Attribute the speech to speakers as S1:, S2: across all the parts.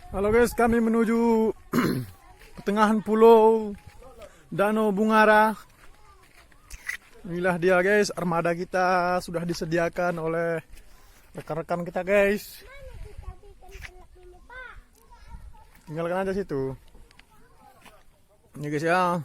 S1: Halo guys, kami menuju pertengahan pulau Danau Bungara. Inilah dia guys, armada kita sudah disediakan oleh rekan-rekan kita guys. Tinggalkan aja situ. Ini guys ya.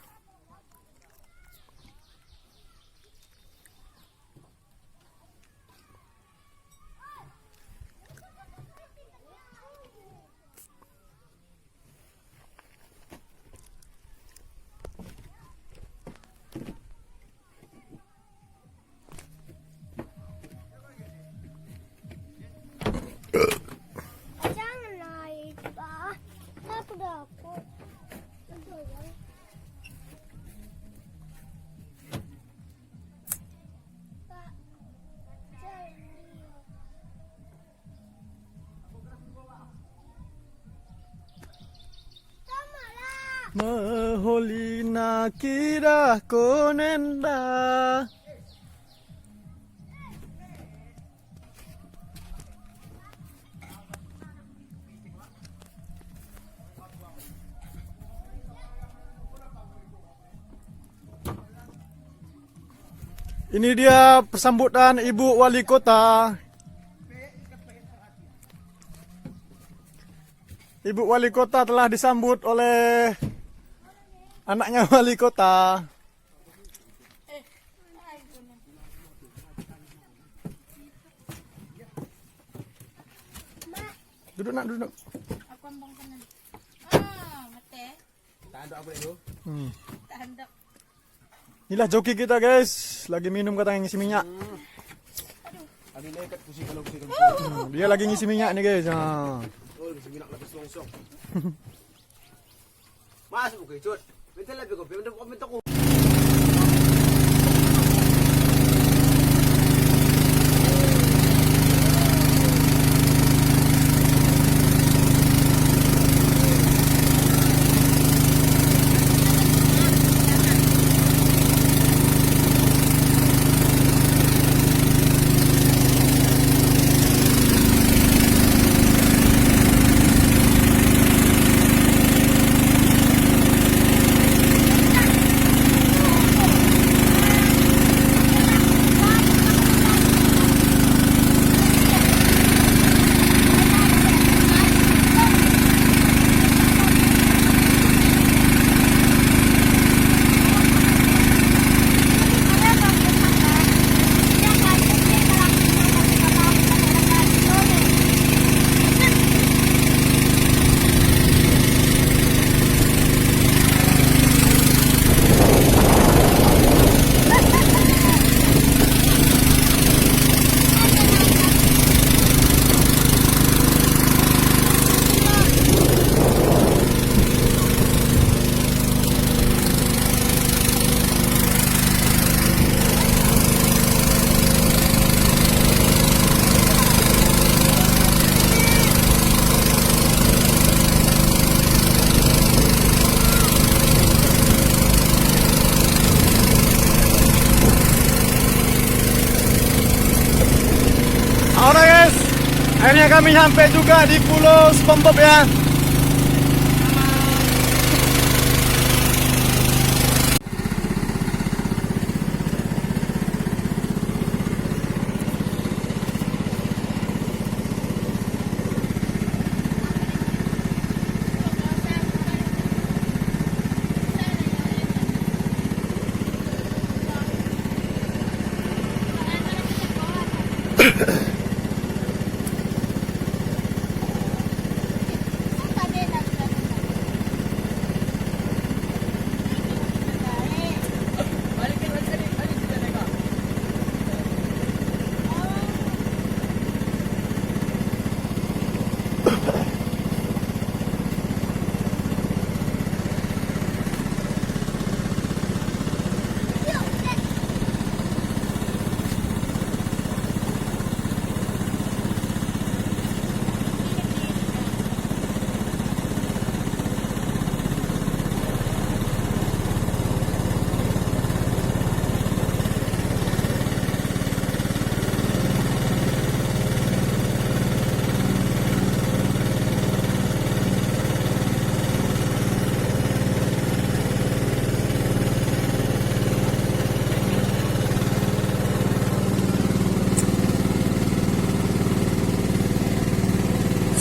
S2: Jangan naik, Pak. Takut. Pak, jangan. Kamalah.
S1: Maholina kira konenda. Ini dia persambutan Ibu Wali Kota. Ibu Wali Kota telah disambut oleh anaknya Wali Kota. Duduk nak, duduk.
S3: Aku ambang kanan. Mate.
S4: Tanduk apa itu?
S3: Tanduk.
S1: Inilah joki kita guys, lagi minum katanya ngisi minyak.
S4: Abi nekat pusing kalau pusing.
S1: Dia lagi ngisi minyak nih guys. Nah.
S4: Oh, pusing nak lapis longsong. Masuk ke cut. Bentar lebih kau, bentar kau.
S1: Oke guys, akhirnya kami sampai juga di Pulau SpongeBob ya.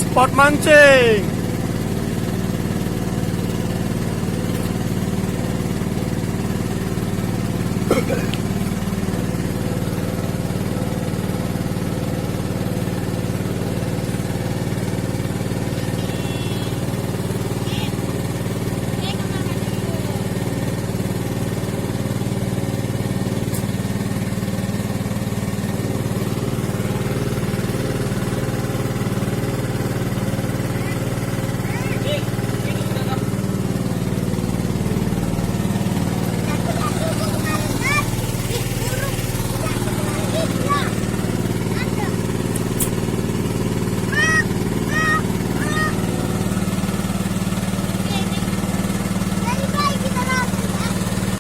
S1: Spot mancing.